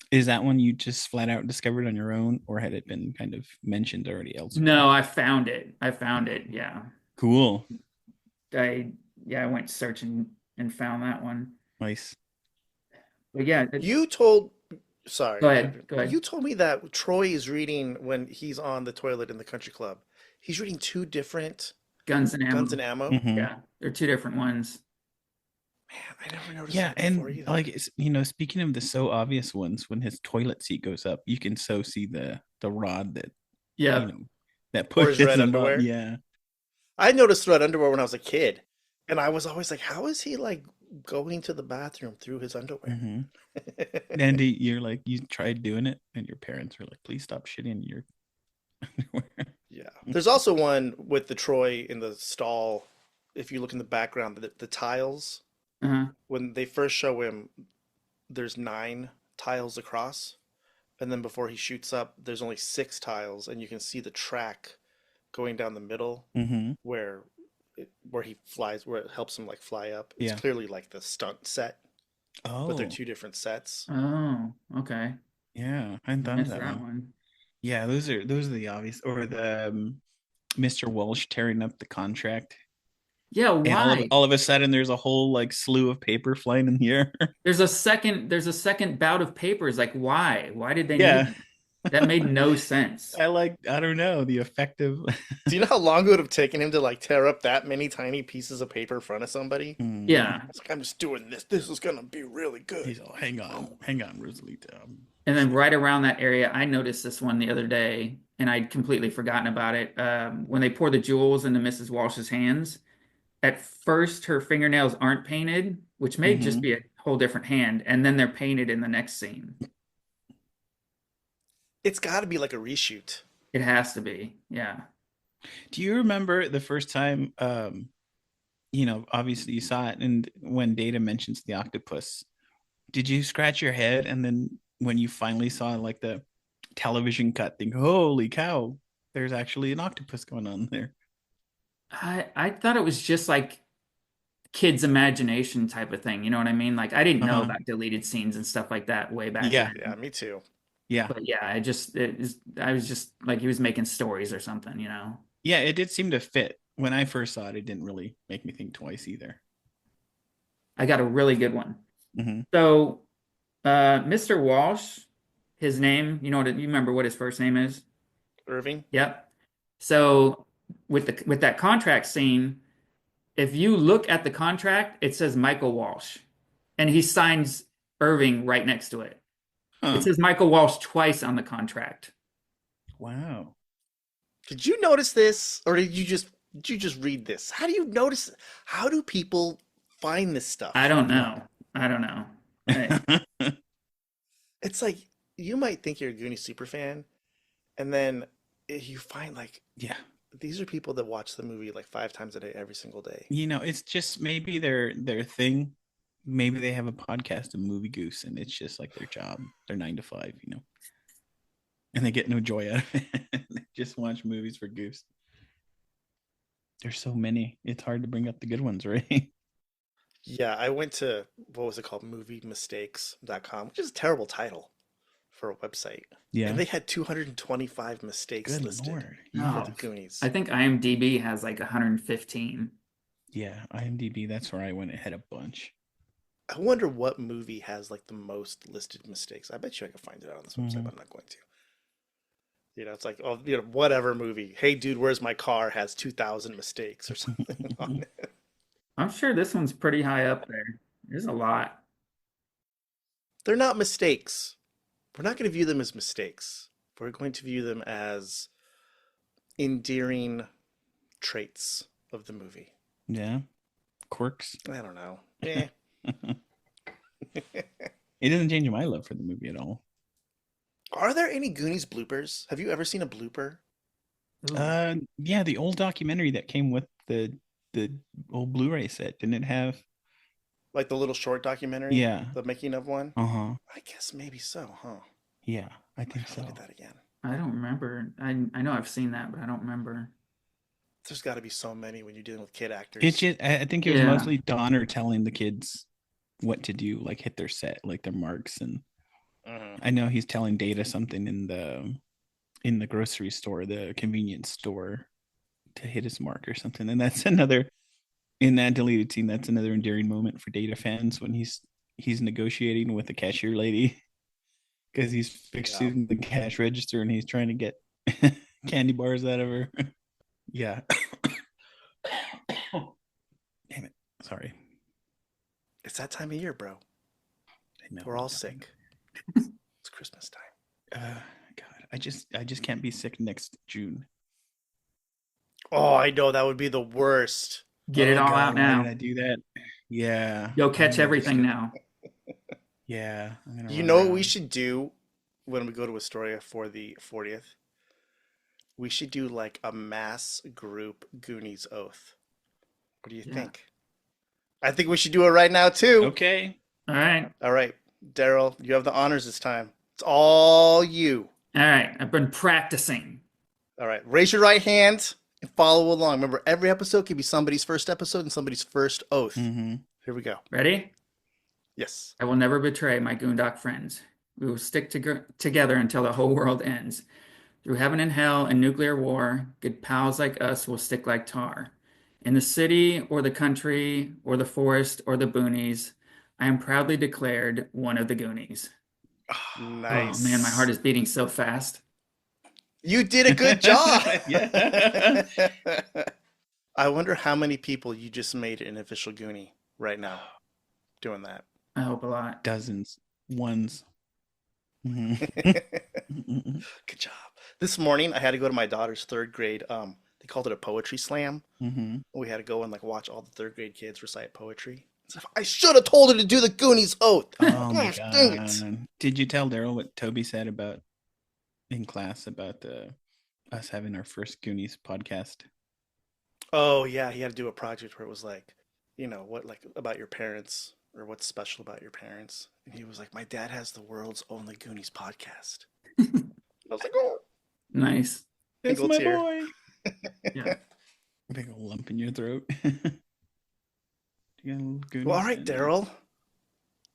D: Is that one you just flat out discovered on your own, or had it been kind of mentioned already elsewhere?
E: No, I found it. Yeah.
D: Cool.
E: I went searching and found that one.
D: Nice.
E: But yeah,
C: You told, sorry,
E: go ahead. Go ahead.
C: you told me that Troy is reading when he's on the toilet in the country club. He's reading two different
E: Guns and
C: Guns and
E: ammo.
C: Ammo.
D: Hmm.
E: Yeah, they're two different ones.
C: Man, I never noticed
D: Yeah,
C: that before
D: and
C: either.
D: like speaking of the so obvious ones, when his toilet seat goes up, you can so see the rod that you
E: Yep.
D: know that
C: Or his
D: pushes
C: red
D: him up.
C: underwear.
D: Yeah.
C: I noticed red underwear when I was a kid, and I was always like, how is he like going to the bathroom through his underwear?
D: Hmm. And you're like, you tried doing it, and your parents were like, please stop shitting in your underwear.
C: Yeah. There's also one with the Troy in the stall. If you look in the background, the tiles,
E: Uh-huh.
C: when they first show him, there's 9 tiles across. And then before he shoots up, there's only 6 tiles, and you can see the track going down the middle
D: Hmm.
C: where where he flies, where it helps him like fly up. It's
D: Yeah.
C: clearly like the stunt set, but they're
D: Oh,
C: two different sets.
E: Oh, okay.
D: yeah. I hadn't
E: I
D: thought of
E: missed
D: that
E: that
D: one.
E: one.
D: Yeah, those are the obvious, or the Mr. Walsh tearing up the contract,
E: Yeah,
D: and
E: why?
D: all of a sudden there's a whole like slew of paper flying in the air.
E: There's a second bout of papers. Like, why? Why did they need
D: Yeah.
E: that? That made no sense.
D: I don't know, the effective.
C: Do you know how long it would have taken him to like tear up that many tiny pieces of paper in front of somebody?
D: Hmm.
E: Yeah.
C: It's like, I'm just doing this. This is gonna be really good.
D: He's all, hang on, Rosalita.
E: And then right around that area, I noticed this one the other day, and I'd completely forgotten about it. When they pour the jewels into Mrs. Walsh's hands, at first her fingernails aren't painted, which may just
D: Hmm.
E: be a whole different hand, and then they're painted in the next scene.
C: It's got to be like a reshoot.
E: It has to be. Yeah.
D: Do you remember the first time? Obviously you saw it, and when Data mentions the octopus, did you scratch your head? And then when you finally saw like the television cut, think, holy cow, there's actually an octopus going on there.
E: I thought it was just like kids' imagination type of thing. You know what I mean? Like I didn't know
D: Uh-huh.
E: about deleted scenes and stuff like that way back
D: Yeah,
E: then.
C: Yeah, me too.
D: yeah,
E: But yeah, I was just like he was making stories or something, you know.
D: yeah. It did seem to fit. When I first saw it, it didn't really make me think twice either.
E: I got a really good one.
D: Hmm.
E: So, Mr. Walsh, his name, you remember what his first name is?
C: Irving?
E: Yep. So with that contract scene, if you look at the contract, it says Michael Walsh, and he signs Irving right next to it. It
D: Huh.
E: says Michael Walsh twice on the contract.
D: Wow.
C: Did you notice this, or did you just read this? How do you notice? How do people find this
E: I
C: stuff?
E: don't know. I don't know.
C: It's like you might think you're a Goonies super fan, and then you find like
D: Yeah.
C: these are people that watch the movie like 5 times a day, every single day.
D: It's just maybe their thing. Maybe they have a podcast of Movie Goose, and it's just like their job, their 9 to 5, and they get no joy out of it. They just watch movies for Goose. There's so many. It's hard to bring up the good ones, right?
C: Yeah, I went to what was it called? Moviemistakes.com, which is a terrible title for a website.
D: Yeah.
C: And they had 225 mistakes
D: Good
C: listed
D: Lord.
C: for
E: Oh,
C: the Goonies.
E: I think IMDb has like 115.
D: Yeah, IMDb, that's where I went ahead a bunch.
C: I wonder what movie has like the most listed mistakes. I bet you I could find it out on this website, but I'm not going to. It's like, oh, whatever movie. Hey, dude, where's my car? Has 2,000 mistakes or something on it.
E: I'm sure this one's pretty high up there. There's a lot.
C: They're not mistakes. We're not going to view them as mistakes. We're going to view them as endearing traits of the movie.
D: Yeah. Quirks.
C: I don't know. Eh.
D: It doesn't change my love for the movie at all.
C: Are there any Goonies bloopers? Have you ever seen a blooper?
E: Ooh.
D: Yeah, the old documentary that came with the old Blu-ray set, didn't it have?
C: Like the little short documentary?
D: Yeah.
C: The making of one?
D: Uh-huh.
C: I guess maybe so, huh?
D: Yeah, I
C: I
D: think
C: gotta
D: so.
C: look at that again.
E: I don't remember. I know I've seen that, but I don't remember.
C: There's got to be so many when you're dealing with kid actors.
D: It's just I think it was
E: Yeah.
D: mostly Donner telling the kids what to do, like hit their set, like their marks, and
C: Mhm.
D: I know he's telling Data something in the grocery store, the convenience store, to hit his mark or something. And that's another in that deleted scene. That's another endearing moment for Data fans when he's he's negotiating with the cashier lady because he's fixing the cash register and he's trying to get candy bars out of her. Yeah. Damn it. Sorry.
C: It's that time of year, bro.
D: I know.
C: We're all sick. It's Christmas time.
D: God, I just can't be sick next June.
C: Oh, I know that would be the worst.
E: Get it all out now.
D: Why did I do that? Yeah.
E: Go catch everything now.
D: Yeah.
C: You know what we should do when we go to Astoria for the 40th? We should do like a mass group Goonies Oath. What do you think? I think we should do it right now too.
D: Okay.
E: All right.
C: All right. Daryl, you have the honors this time. It's all you.
E: All right. I've been practicing.
C: All right. Raise your right hand and follow along. Remember, every episode can be somebody's first episode and somebody's first oath.
D: Mm-hmm.
C: Here we go.
E: Ready?
C: Yes.
E: I will never betray my Goondock friends. We will stick together until the whole world ends. Through heaven and hell and nuclear war, good pals like us will stick like tar. In the city or the country or the forest or the boonies, I am proudly declared one of the Goonies.
C: Nice.
E: Oh man, my heart is beating so fast.
C: You did a good job.
D: Yeah.
C: I wonder how many people you just made an official Goonie right now doing that.
E: I hope a lot.
D: Dozens. Ones. Mm-hmm.
C: Good job. This morning, I had to go to my daughter's third grade. They called it a poetry slam.
D: Mm-hmm.
C: We had to go and like watch all the third grade kids recite poetry. So I should have told her to do the Goonies Oath.
D: Oh my
C: Dang it.
D: God. Did you tell Daryl what Toby said about in class about us having our first Goonies podcast?
C: Oh yeah, he had to do a project where it was like, you know, what like about your parents or what's special about your parents. And he was like, my dad has the world's only Goonies podcast. I was like, oh,
E: Nice.
D: That's
C: Single
D: my
C: tear.
D: boy.
E: Yeah.
D: Big old lump in your throat. You got a little Goonies
C: well, all right,
D: in there?
C: Daryl.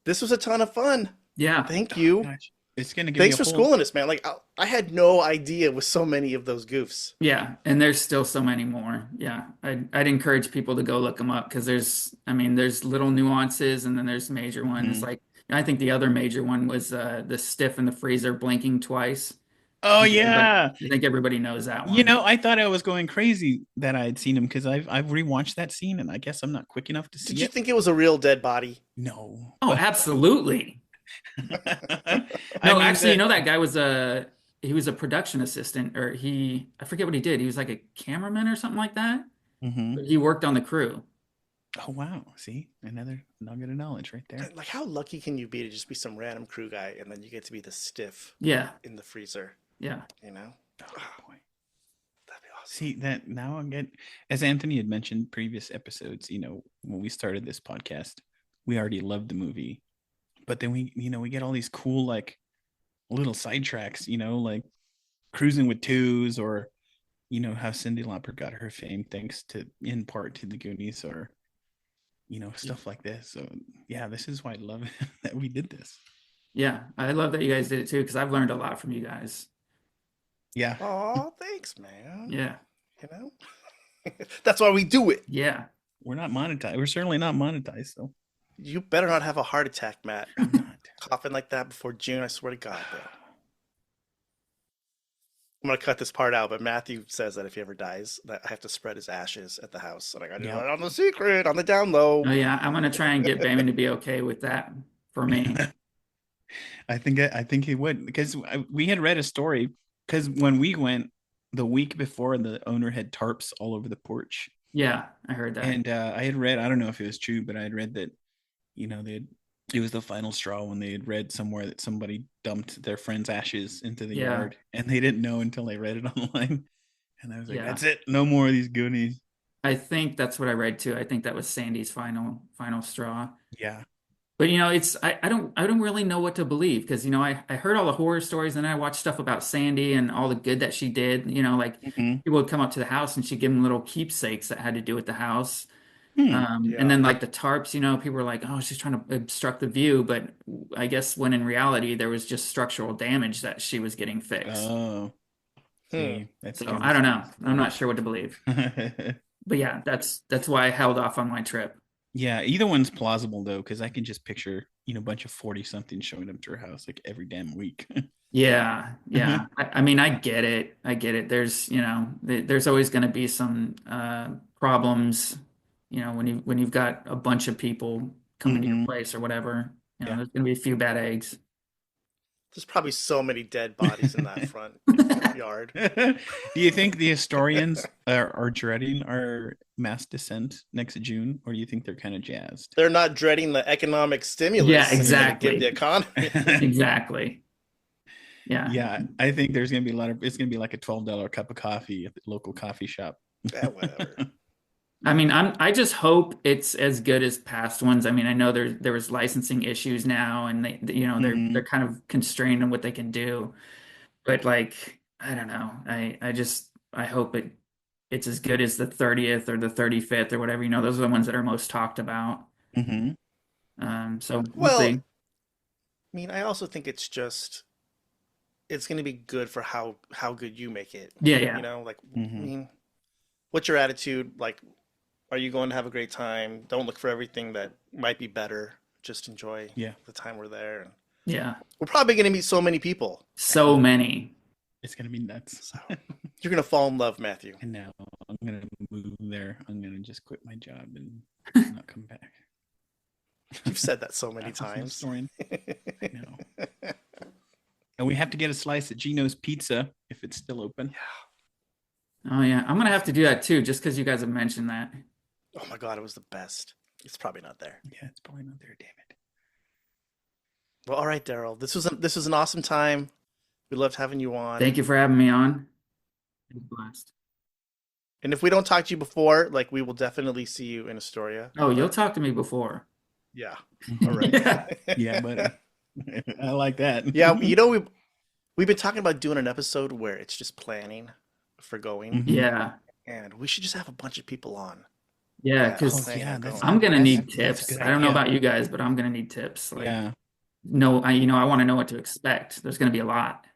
C: This was a ton of fun.
E: Yeah.
C: Thank you.
D: Gosh, it's gonna give
C: Thanks
D: me
C: for
D: a whole...
C: schooling us, man. Like I had no idea with so many of those goofs.
E: Yeah, and there's still so many more. Yeah, I'd encourage people to go look them up because there's little nuances and then there's major ones.
D: Mhm.
E: Like I think the other major one was the stiff in the freezer blinking twice.
D: Oh
E: I think
D: yeah.
E: I think everybody knows that one.
D: You know, I thought I was going crazy that I had seen him because I've rewatched that scene and I guess I'm not quick enough to see
C: Did you
D: it.
C: think it was a real dead body?
D: No.
E: Oh, absolutely. No, actually, you know that guy was he was a production assistant, or I forget what he did. He was like a cameraman or something like that.
D: Mhm.
E: But he worked on the crew.
D: Oh wow! See, another nugget of knowledge right there.
C: Like how lucky can you be to just be some random crew guy and then you get to be the stiff
E: Yeah,
C: in the freezer,
E: yeah.
C: you know?
D: Oh boy.
C: That'd be awesome.
D: See that now I get, as Anthony had mentioned previous episodes, you know, when we started this podcast, we already loved the movie, but then we get all these cool like little sidetracks, you know, like cruising with twos, or you know how Cyndi Lauper got her fame thanks to in part to the Goonies, or you know stuff like this. So yeah, this is why I love that we did this.
E: Yeah, I love that you guys did it too because I've learned a lot from you guys.
D: Yeah.
C: Oh, thanks, man.
E: Yeah,
C: You know? That's why we do it.
E: yeah.
D: We're not monetized. We're certainly not monetized, so
C: You better not have a heart attack, Matt.
D: I'm not.
C: Coughing like that before June, I swear to God, bro. I'm gonna cut this part out, but Matthew says that if he ever dies, that I have to spread his ashes at the house. And I gotta do
D: Yeah.
C: it on the secret, on the down low.
E: Oh yeah, I'm gonna try and get Bayman to be okay with that for me.
D: I think he would, because we had read a story, because when we went the week before, the owner had tarps all over the porch,
E: Yeah, I heard that.
D: and I had read, I don't know if it was true, but I had read that it was the final straw when they had read somewhere that somebody dumped their friend's ashes into the
E: Yeah.
D: yard, and they didn't know until they read it online, and I was like,
E: Yeah.
D: that's it, no more of these Goonies.
E: I think that's what I read too. I think that was Sandy's final straw.
D: Yeah.
E: But I don't really know what to believe because I heard all the horror stories and I watched stuff about Sandy and all the good that she did. Like
D: Mhm.
E: people would come up to the house and she'd give them little keepsakes that had to do with the house.
C: Yeah.
E: And then like the tarps, people were like, oh, she's trying to obstruct the view. But I guess when in reality there was just structural damage that she was getting fixed.
D: Oh. See, that's
E: So I don't know. I'm not sure what to believe. But yeah, that's why I held off on my trip.
D: Yeah, either one's plausible though, because I can just picture, a bunch of 40-somethings showing up to her house like every damn week.
E: Yeah, yeah. I mean, I get it. I get it. There's, there's always going to be some problems, when you've got a bunch of people coming to your
D: Mhm.
E: place or whatever.
D: Yeah.
E: There's going to be a few bad eggs.
C: There's probably so many dead bodies in that front yard.
D: Do you think the Astorians are dreading our mass descent next June, or do you think they're kind of jazzed?
C: They're not dreading the economic stimulus
E: Yeah,
C: it's gonna give
E: exactly.
C: the economy.
E: Exactly. Yeah.
D: Yeah, I think there's gonna be it's gonna be like a $12 cup of coffee at the local coffee shop.
C: Yeah, whatever.
E: I mean, I just hope it's as good as past ones. I mean, I know there was licensing issues now, and they're kind of constrained on what they can do. But like, I don't know. I hope it's as good as the 30th or the 35th or whatever. Those are the ones that are most talked about.
D: Mm-hmm.
E: So we'll
C: Well,
E: see.
C: I mean, I also think it's going to be good for how good you make it.
E: Yeah, yeah.
C: I mean, what's your attitude? Like, are you going to have a great time? Don't look for everything that might be better. Just enjoy the time we're there.
E: Yeah.
C: We're probably going to meet so many people.
E: So many.
D: It's gonna be nuts.
C: So you're going to fall in love, Matthew.
D: And now I'm gonna move there. I'm gonna just quit my job and not come back.
C: You've said that so many times.
D: I know. And we have to get a slice at Gino's Pizza if it's still open.
C: Yeah.
E: Oh yeah, I'm gonna have to do that too, just because you guys have mentioned that.
C: Oh my God, it was the best. It's probably not there.
D: Yeah, it's probably not there. Damn it.
C: Well, all right, Daryl. This was an awesome time. We loved having you on.
E: Thank you for having me on. It was a blast.
C: And if we don't talk to you before, like, we will definitely see you in Astoria.
E: Oh, you'll talk to me before.
C: Yeah. All right.
D: Yeah, but I like that.
C: Yeah, we've been talking about doing an episode where it's just planning for going.
E: Yeah.
C: And we should just have a bunch of people on.
E: Yeah, because I'm gonna need tips. I don't know about you guys, but I'm gonna need tips. Like,
D: Yeah.
E: No, I want to know what to expect. There's gonna be a lot.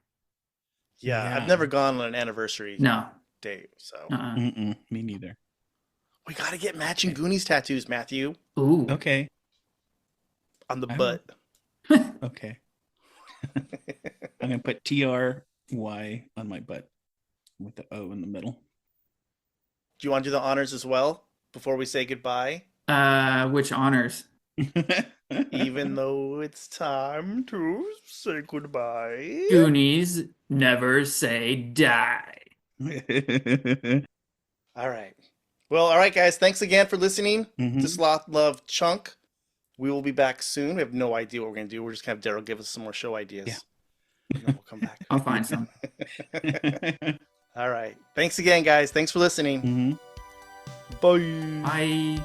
C: Yeah, I've never gone on an anniversary date, so
D: Me neither.
C: we got to get matching Goonies tattoos, Matthew.
E: Ooh.
D: Okay.
C: On the butt.
D: Okay. I'm gonna put TRY on my butt with the O in the middle.
C: Do you want to do the honors as well before we say goodbye?
E: Which honors?
C: Even though it's time to say goodbye.
E: Goonies never say die.
C: All right. Well, all right, guys. Thanks again for listening to Sloth Love Chunk. We will be back soon. We have no idea what we're going to do. We're just going to have Daryl give us some more show ideas. Yeah. And then we'll come back.
E: I'll find some.
C: All right. Thanks again, guys. Thanks for listening.
D: Bye.
E: Bye.